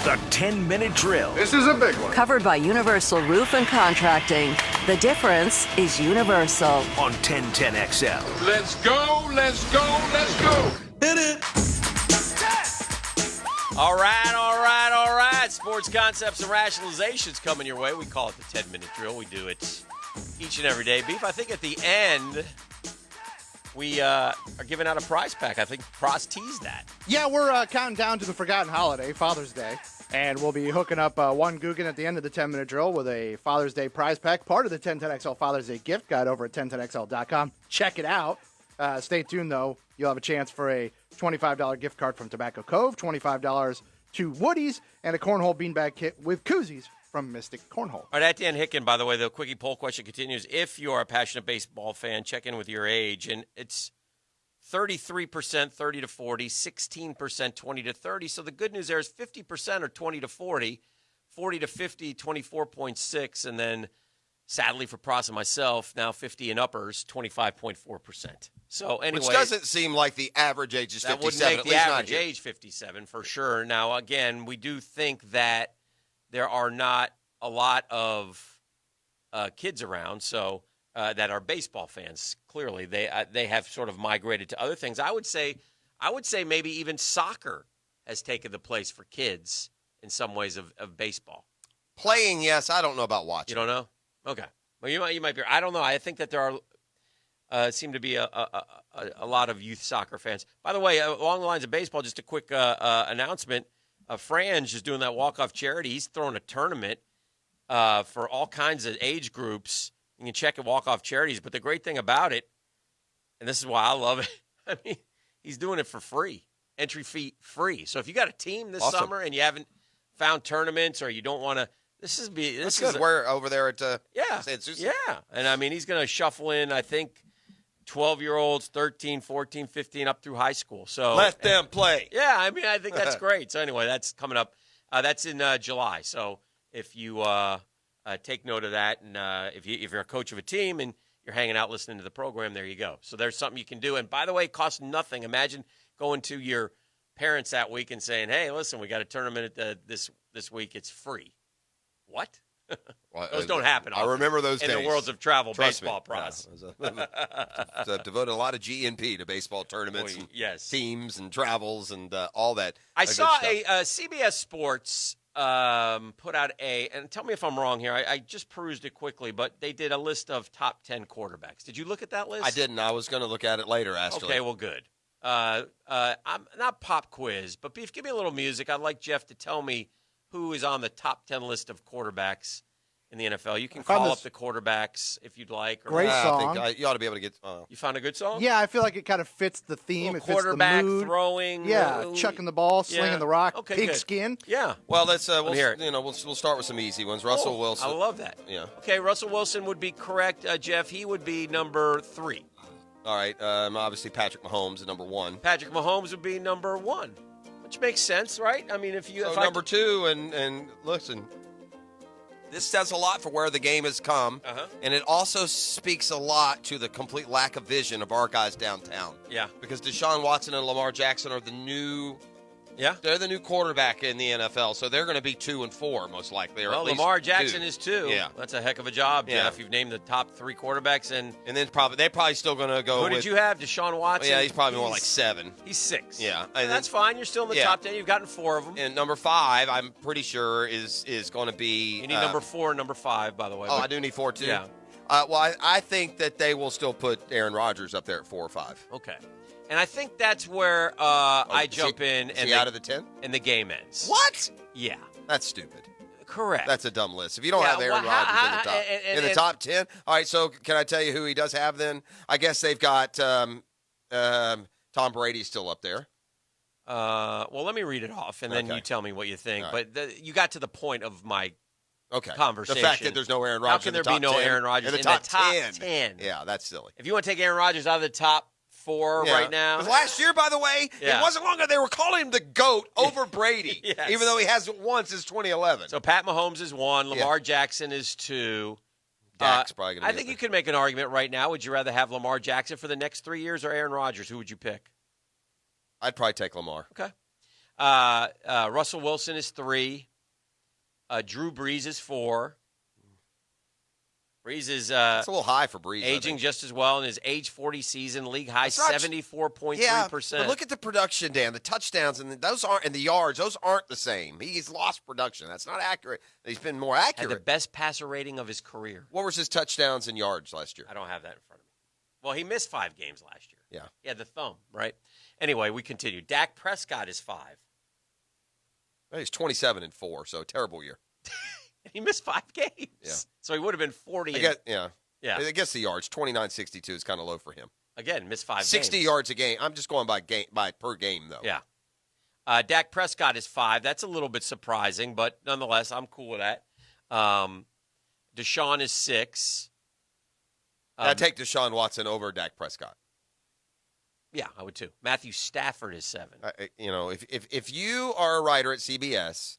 The 10-minute drill. This is a big one. Covered by Universal Roof and Contracting. The difference is Universal. On 1010XL. Let's go, let's go, let's go. Hit it. All right. Sports concepts and rationalizations coming your way. We call it the 10-minute drill. We do it each and every day. Beef, I think at the end, we are giving out a prize pack. I think Pross teased that. Yeah, we're counting down to the forgotten holiday, Father's Day. And we'll be hooking up one Guggen at the end of the 10-minute drill with a Father's Day prize pack, part of the 1010XL Father's Day gift guide over at 1010XL.com. Check it out. Stay tuned, though. You'll have a chance for a $25 gift card from Tobacco Cove, $25 to Woody's, and a cornhole beanbag kit with koozies from Mystic Cornhole. All right, at Dan Hicken, by the way, the quickie poll question continues. If you're a passionate baseball fan, check in with your age, and it's 33% 30 to 40, 16% 20 to 30. So the good news there is 50% are 20 to 40, 40 to 50, 24.6, and then sadly for Pross and myself, now 50 and uppers, 25.4%. So anyway, which doesn't seem like the average age is 57. That would make at the least average not here. age 57 for sure. Now, again, we do think that there are not a lot of kids around, so that are baseball fans. Clearly, they have sort of migrated to other things. I would say maybe even soccer has taken the place for kids in some ways of baseball. Playing, yes. I don't know about watching. You don't know? Okay. Well, you might be. I don't know. I think that there are seem to be a lot of youth soccer fans. By the way, along the lines of baseball, just a quick announcement. Franz is doing that walk-off charity. He's throwing a tournament for all kinds of age groups. You can check at walk-off charities. But the great thing about it, and this is why I love it, I mean, he's doing it for free. Entry fee free. So if you got a team this summer and you haven't found tournaments or you don't want to, this is good. We're over there at San Souci. Yeah. And, I mean, he's going to shuffle in, I think, 12-year-olds, 13, 14, 15, up through high school. So let them play. Yeah, I mean, I think that's great. So, anyway, that's coming up. That's in July. So, if you take note of that, and if you're a coach of a team and you're hanging out listening to the program, there you go. So, there's something you can do. And, by the way, it costs nothing. Imagine going to your parents that week and saying, hey, listen, we got a tournament this week. It's free. What? Well, those don't happen often. I remember those in days. the worlds of travel, Trust baseball me. process. I've devoted a lot of GNP to baseball tournaments and teams and travels and all that. I saw a CBS Sports put out and tell me if I'm wrong here. I just perused it quickly, but they did a list of top 10 quarterbacks. Did you look at that list? I didn't. I was going to look at it later, actually. Okay, well, good. I'm not pop quiz, but Beef, give me a little music. I'd like Jeff to tell me who is on the top 10 list of quarterbacks in the NFL. You can call up the quarterbacks if you'd like. Great song. I think you ought to be able to get. You found a good song? Yeah, I feel like it kind of fits the theme. It fits quarterback the mood. throwing. Yeah, chucking the ball, slinging the rock, pigskin. Yeah. Well, let's we'll start with some easy ones. Russell Wilson. I love that. Yeah. Okay, Russell Wilson would be correct. Jeff, he would be number 3. All right. Obviously, Patrick Mahomes is number 1. Patrick Mahomes would be number 1, which makes sense, right? I mean, if number 2, and listen, this says a lot for where the game has come, and it also speaks a lot to the complete lack of vision of our guys downtown. Yeah, because Deshaun Watson and Lamar Jackson are the new. Yeah, they're the new quarterback in the NFL, so they're going to be 2 and 4 most likely. Or well, at least Lamar Jackson 2. is 2. Yeah, that's a heck of a job, Jeff. You've named the top 3 quarterbacks, and then they're probably still going to go. Who did you have? Deshaun Watson. Yeah, he's probably more like 7. He's 6. Yeah, and that's fine. You're still in the top 10. You've gotten 4 of them. And number 5, I'm pretty sure is going to be. You need number 4 and number 5, by the way. Oh, I do need 4 too. Yeah. Well, I think that they will still put Aaron Rodgers up there at 4 or 5. Okay. And I think that's where I jump in. Is he out of the 10? And the game ends. What? Yeah. That's stupid. Correct. That's a dumb list. If you don't have Aaron Rodgers in the top 10. All right, so can I tell you who he does have then? I guess they've got Tom Brady still up there. Well, let me read it off, and then you tell me what you think. Right. But you got to the point of my conversation. The fact that there's no Aaron Rodgers. How can there be no Aaron Rodgers in the top 10? Yeah, that's silly. If you want to take Aaron Rodgers out of the top 4 right now. Because last year, by the way, it wasn't long ago they were calling him the GOAT over Brady, even though he hasn't won since 2011. So Pat Mahomes is 1, Lamar Jackson is 2. Dak's probably going to be I think you could make an argument right now. Would you rather have Lamar Jackson for the next 3 years or Aaron Rodgers? Who would you pick? I'd probably take Lamar. Okay. Russell Wilson is 3. Drew Brees is 4. Brees is it's a little high for Brees. aging just as well in his age 40 season, league high 74.3%. Yeah, but look at the production, Dan. The touchdowns and those aren't, and the yards. Those aren't the same. He's lost production. That's not accurate. He's been more accurate. Had the best passer rating of his career. What was his touchdowns and yards last year? I don't have that in front of me. Well, he missed 5 games last year. Yeah. He had the thumb, right? Anyway, we continue. Dak Prescott is 5. He's 27-4, so terrible year. He missed 5 games. Yeah. So he would have been 40. Yeah. I guess the yards, 29-62 is kind of low for him. Again, missed 5 60 games. yards a game. I'm just going by per game, though. Yeah. Dak Prescott is 5. That's a little bit surprising, but nonetheless, I'm cool with that. Deshaun is 6. I'd take Deshaun Watson over Dak Prescott. Yeah, I would too. Matthew Stafford is 7. If you are a writer at CBS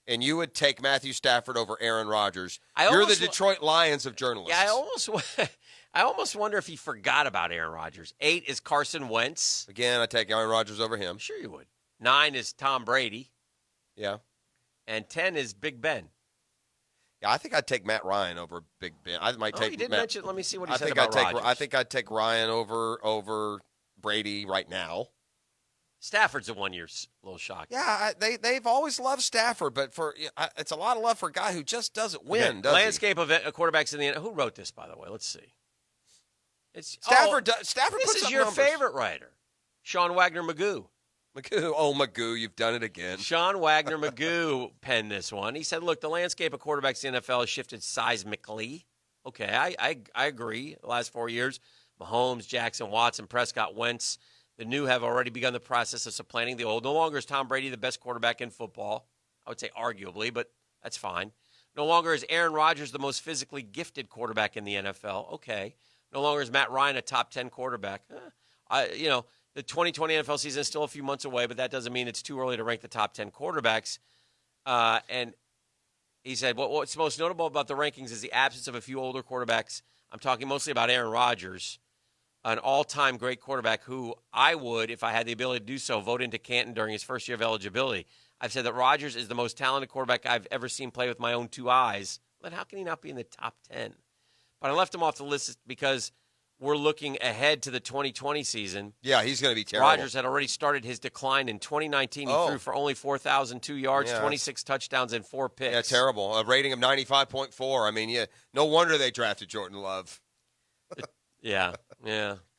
and you would take Matthew Stafford over Aaron Rodgers, you're the Detroit Lions of journalists. Yeah, I almost wonder if he forgot about Aaron Rodgers. 8 is Carson Wentz. Again, I take Aaron Rodgers over him. Sure you would. 9 is Tom Brady. Yeah. And 10 is Big Ben. Yeah, I think I'd take Matt Ryan over Big Ben. I might take. He did Matt, mention. Let me see what he I said think about Rodgers. I think I'd take Ryan over Brady right now. Stafford's a 1 year little shock. Yeah, they've always loved Stafford, but it's a lot of love for a guy who just doesn't win. Does Landscape of quarterbacks in the who wrote this, by the way? Let's see. It's Stafford. Stafford. This puts is up your numbers. favorite writer, Sean Wagner Magoo. Magoo, you've done it again. Sean Wagner Magoo penned this one. He said, "Look, the landscape of quarterbacks in the NFL has shifted seismically." Okay, I agree. The last 4 years, Mahomes, Jackson, Watson, Prescott, Wentz. The new have already begun the process of supplanting the old. No longer is Tom Brady the best quarterback in football. I would say arguably, but that's fine. No longer is Aaron Rodgers the most physically gifted quarterback in the NFL. Okay. No longer is Matt Ryan a top 10 quarterback. The 2020 NFL season is still a few months away, but that doesn't mean it's too early to rank the top 10 quarterbacks. And he said, what's most notable about the rankings is the absence of a few older quarterbacks. I'm talking mostly about Aaron Rodgers, an all-time great quarterback who I would, if I had the ability to do so, vote into Canton during his first year of eligibility. I've said that Rodgers is the most talented quarterback I've ever seen play with my own 2 eyes. Then how can he not be in the top 10? But I left him off the list because we're looking ahead to the 2020 season. Yeah, he's going to be terrible. Rodgers had already started his decline in 2019. He threw for only 4,002 yards, 26 touchdowns, and 4 picks. Yeah, terrible. A rating of 95.4. I mean, no wonder they drafted Jordan Love. Yeah.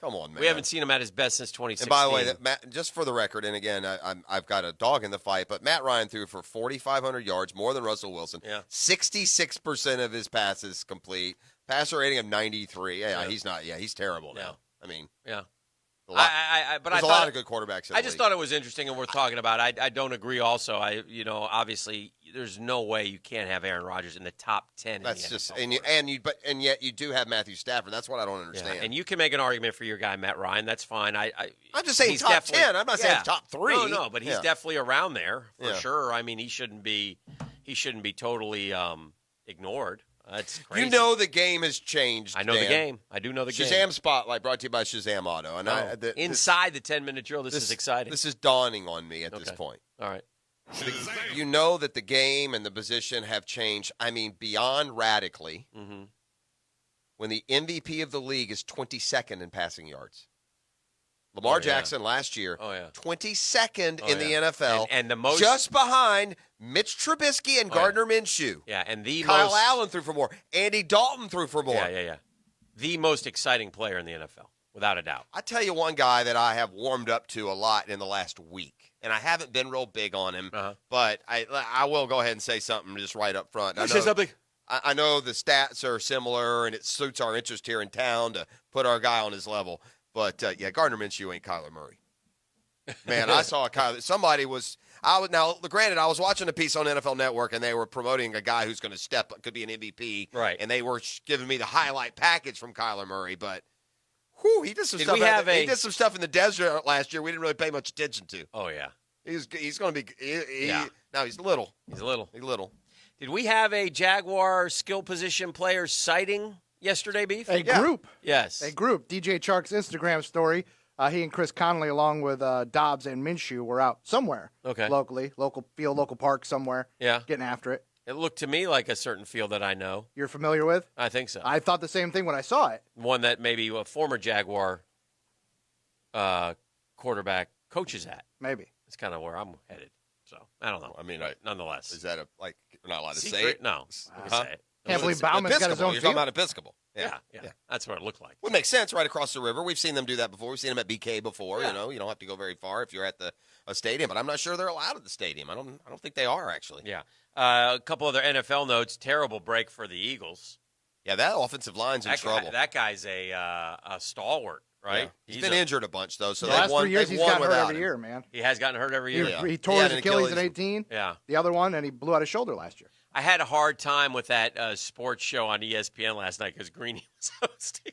Come on, man. We haven't seen him at his best since 2016. And by the way, Matt, just for the record, and again, I've got a dog in the fight, but Matt Ryan threw for 4,500 yards, more than Russell Wilson. Yeah. 66% of his passes complete. Passer rating of 93. He's not. Yeah, he's terrible now. I mean, yeah. There's a lot of good quarterbacks in the I just league. thought it was interesting and worth talking about. I don't agree also. Obviously, there's no way you can't have Aaron Rodgers in the top 10 That's in the just NFL. and yet you do have Matthew Stafford. That's what I don't understand. Yeah, and you can make an argument for your guy Matt Ryan. That's fine. I'm just saying top 10. I'm not saying top 3. No, but he's definitely around there for Yeah. sure. I mean, he shouldn't be totally ignored. That's crazy. You know the game has changed. I know the game. I do know the game. Shazam Spotlight brought to you by Shazam Auto. And inside the 10-minute drill, this is exciting. This is dawning on me at this point. All right. You know that the game and the position have changed, beyond radically, when the MVP of the league is 22nd in passing yards. Lamar Jackson last year, 22nd in the NFL, and the most just behind Mitch Trubisky and Gardner Minshew. Yeah, and Kyle Allen threw for more. Andy Dalton threw for more. Yeah. The most exciting player in the NFL, without a doubt. I tell you one guy that I have warmed up to a lot in the last week, and I haven't been real big on him, but I will go ahead and say something just right up front. Say something. I know the stats are similar, and it suits our interest here in town to put our guy on his level. But, Gardner Minshew ain't Kyler Murray. Man, I saw somebody was – now, granted, I was watching a piece on NFL Network, and they were promoting a guy who's going to step – could be an MVP. Right. And they were giving me the highlight package from Kyler Murray. But, he did some he did some stuff in the desert last year we didn't really pay much attention to. Oh, yeah. He's going to be Now, he's little. He's little. Did we have a Jaguar skill position player sighting yesterday, Beef? A group. Yes. A group. DJ Chark's Instagram story He and Chris Conley, along with Dobbs and Minshew, were out somewhere locally, local field, local park somewhere, getting after it. It looked to me like a certain field that I know. You're familiar with? I think so. I thought the same thing when I saw it. One that maybe a former Jaguar quarterback coaches at. Maybe. It's kind of where I'm headed. So, I don't know. I mean, nonetheless. Is that we're not allowed to Secret? say it? No. We can say it. Can't believe Bauman's got his own You're field. talking about Episcopal. Yeah. That's what it looked like. Would make sense right across the river. We've seen them do that before. We've seen them at BK before. Yeah. You don't have to go very far if you're at a stadium. But I'm not sure they're allowed at the stadium. I don't think they are actually. Yeah. A couple other NFL notes. Terrible break for the Eagles. Yeah, that offensive line's in trouble. That guy's a stalwart, right? Yeah. He's been injured a bunch though. So the last 3 years they've he's won gotten hurt without every him. year, man. He has gotten hurt every year. He tore his an Achilles in 18. Yeah. The other one, and he blew out his shoulder last year. I had a hard time with that sports show on ESPN last night because Greeny was hosting.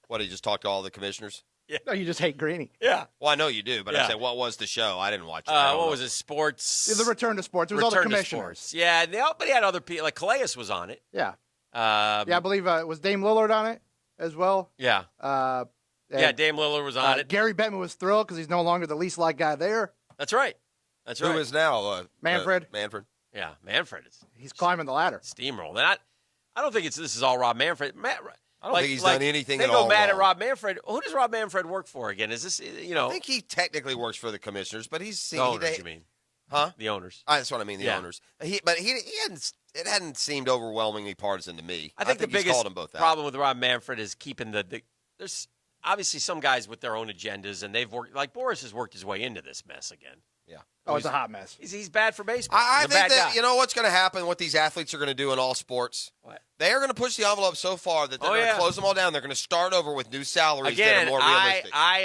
What, he just talked to all the commissioners? No, you just hate Greeny. Yeah. Well, I know you do, but Yeah. I said, what was the show? I didn't watch it. What was it? Sports. The return to sports. It was all the Return to commissioners. Sports. Yeah, but he had other people. Like Calais was on it. Yeah. Yeah, I believe it was Dame Lillard on it as well. Yeah. And, Dame Lillard was on it. Gary Bettman was thrilled because he's no longer the least liked guy there. That's right. That's right. Who is now? Manfred. Manfred. Yeah, Manfred is. He's climbing the ladder. Steamroll. And I don't think this is all Rob Manfred. I don't think he's done anything they at go all mad at wrong. Rob Manfred. Who does Rob Manfred work for again? Is this, I think he technically works for the commissioners, but he's the owners, you mean? Huh? The owners. That's what I mean, the Yeah. owners. He hadn't. It hadn't seemed overwhelmingly partisan to me. I think the he's biggest called them both out. problem with Rob Manfred is keeping there's obviously some guys with their own agendas, and they've worked, like Boris has worked his way into this mess again. Yeah. Oh, it's a hot mess. He's bad for baseball. I He's a think bad that guy. you know what's going to happen. What these athletes are going to do in all sports. What? They are going to push the envelope so far that they're going to close them all down. They're going to start over with new salaries that Again, are more realistic. I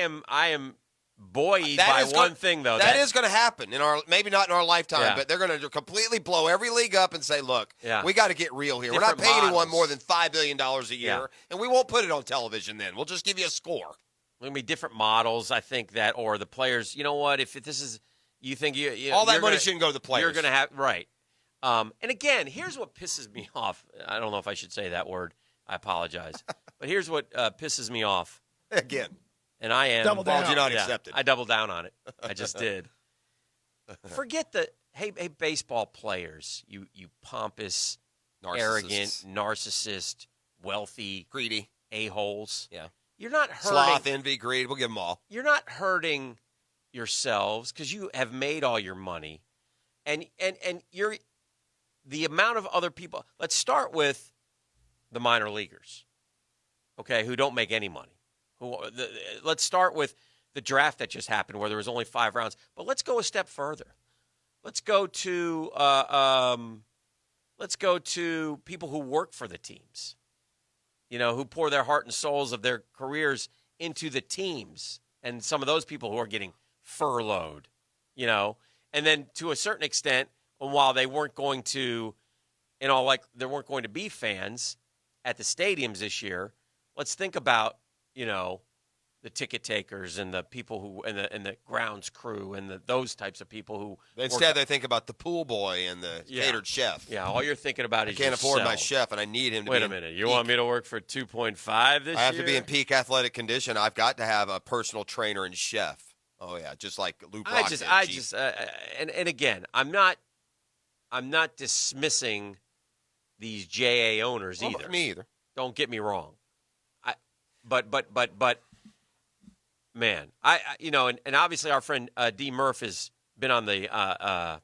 am buoyed That by is one go- thing though. That is going to happen in maybe not in our lifetime, Yeah. but they're going to completely blow every league up and say, "Look, Yeah. we got to get real here. We're not Different paying anyone models. more than $5 billion a year, Yeah. and we won't put it on television. Then we'll just give you a score." There'll be different models. I think that, or the players. You know what? If this is, you think you All that you're money gonna- shouldn't go to the players. You're going to have right. And again, here's what pisses me off. I don't know if I should say that word. I apologize. But here's what pisses me off. Again. And I am Double down. Ball do not yeah, accept it. I doubled down on it. I just did. Forget the hey baseball players. You pompous, arrogant, narcissist, wealthy, greedy, a-holes. Yeah. You're not hurting. sloth, envy, greed. We'll give them all. You're not hurting yourselves because you have made all your money, and you're the amount of other people. Let's start with the minor leaguers, okay, who don't make any money. Let's start with the draft that just happened, where there was only 5 rounds. But let's go a step further. Let's go to people who work for the teams. You know, who pour their heart and souls of their careers into the teams, and some of those people who are getting furloughed, you know, and then to a certain extent, while they weren't going to, there weren't going to be fans at the stadiums this year. Let's think about, you know, the ticket takers and the people who and the grounds crew and those types of people who Instead, they think about the pool boy and the catered chef. Yeah, all you're thinking about I is can't afford my yourself. chef, and I need him to Wait be a minute. You want me to work for 2.5 this year? I have to be in peak athletic condition. I've got to have a personal trainer and chef. Oh yeah, just like Lou Brock did. And again, I'm not dismissing these JA owners Well, either. me either. Don't get me wrong. But man, and obviously our friend D. Murph has been on the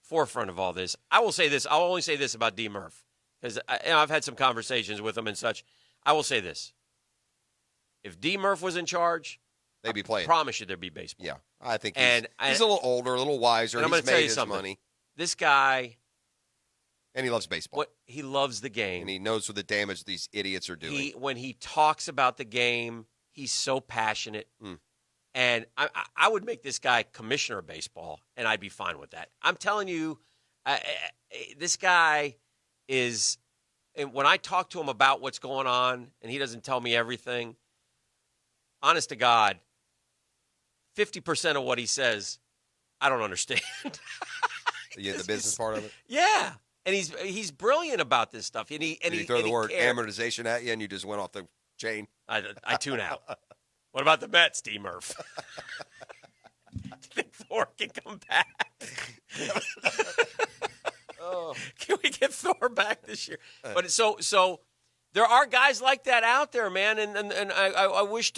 forefront of all this. I will say this. I'll only say this about D. Murph because I've had some conversations with him and such. I will say this: if D. Murph was in charge, They'd be playing. I promise you there'd be baseball. Yeah, I think he's a little older, a little wiser. And I'm He's going to tell made you his something. money, This guy, and he loves baseball. he loves the game. And he knows what the damage these idiots are doing. When he talks about the game, he's so passionate. Mm. And I would make this guy commissioner of baseball, and I'd be fine with that. I'm telling you, this guy is – and when I talk to him about what's going on and he doesn't tell me everything, honest to God, 50% of what he says, I don't understand. The business part of it? Yeah. And he's brilliant about this stuff. And he Did he throw the word cared. amortization at you and you just went off the chain? I tune out. What about the Mets, D. Murph? Do you think Thor can come back? Can we get Thor back this year? But so there are guys like that out there, man, and I wish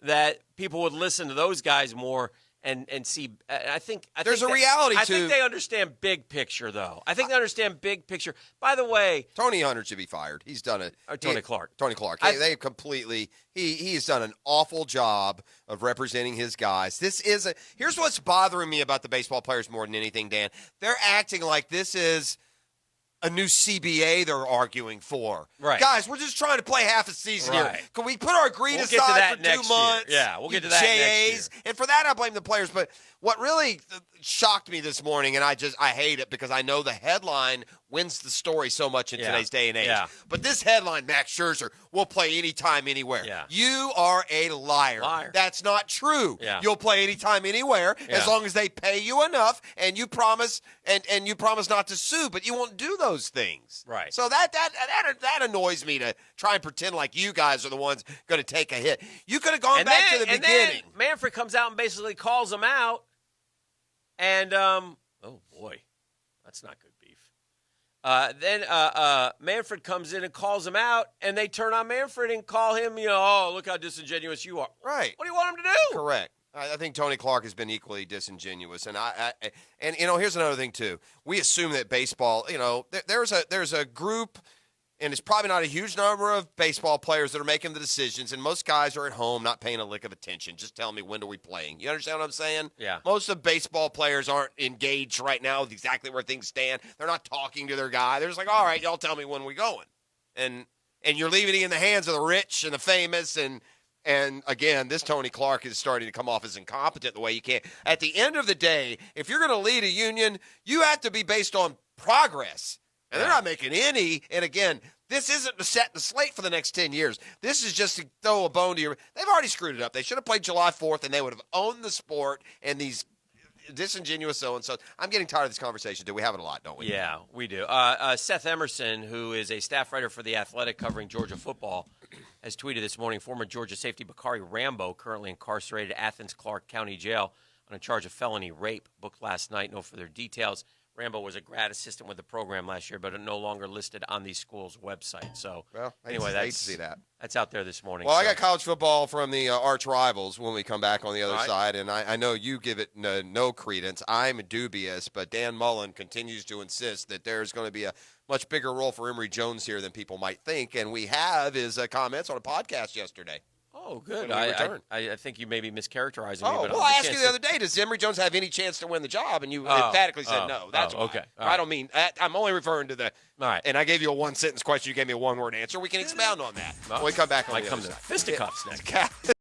that people would listen to those guys more and see. I think there's a reality to. I think they understand big picture, though. I think they understand big picture. By the way, Tony Hunter should be fired. He's done it. Tony Clark. Tony Clark. They completely. He's done an awful job of representing his guys. Here's what's bothering me about the baseball players more than anything, Dan. They're acting like this is a new CBA they're arguing for. Right. Guys, we're just trying to play half a season right. here. Can we put our greed We'll get to aside that for next 2 months? Year. Yeah, we'll get to that next year. And for that, I blame the players. But what really shocked me this morning, and I hate it because I know the headline wins the story so much in today's day and age. Yeah. But this headline, Max Scherzer, will play anytime, anywhere. Yeah. You are a liar. That's not true. Yeah. You'll play anytime, anywhere, as long as they pay you enough and you promise and you promise not to sue, but you won't do those things. Right. So that annoys me to try and pretend like you guys are the ones going to take a hit. You could have gone back to the beginning. Then Manfred comes out and basically calls him out. And, oh, boy, that's not good beef. Then Manfred comes in and calls him out, and they turn on Manfred and call him, oh, look how disingenuous you are. Right. What do you want him to do? Correct. I think Tony Clark has been equally disingenuous, and here's another thing too. We assume that baseball, there's a group, and it's probably not a huge number of baseball players that are making the decisions, and most guys are at home not paying a lick of attention. Just tell me, when are we playing? You understand what I'm saying? Yeah. Most of baseball players aren't engaged right now with exactly where things stand. They're not talking to their guy. They're just like, all right, y'all tell me when we're going. And you're leaving it in the hands of the rich and the famous, and again, this Tony Clark is starting to come off as incompetent the way you can. At the end of the day, if you're going to lead a union, you have to be based on progress. And they're not making any. And again, this isn't to set the slate for the next 10 years. This is just to throw a bone to your – they've already screwed it up. They should have played July 4th, and they would have owned the sport, and these disingenuous so-and-so. I'm getting tired of this conversation. We have it a lot, don't we? Yeah, we do. Seth Emerson, who is a staff writer for The Athletic covering Georgia football, has tweeted this morning, former Georgia safety Bakari Rambo, currently incarcerated at Athens Clark County Jail on a charge of felony rape, booked last night. No further details. Rambo was a grad assistant with the program last year, but no longer listed on the school's website. So, anyway, I hate to see that. That's out there this morning. Well, I got college football from the arch rivals when we come back on the other side, and I know you give it no credence. I'm dubious, but Dan Mullen continues to insist that there's going to be a much bigger role for Emory Jones here than people might think, and we have his comments on a podcast yesterday. Oh, good. I think you may be mischaracterizing me. But I asked you the other day, does Emory Jones have any chance to win the job? And you emphatically said no. That's why. Okay. I don't mean – I'm only referring to the – all right. And I gave you a one-sentence question. You gave me a one-word answer. We can expound on that when we come back on the other side. Fisticuffs next.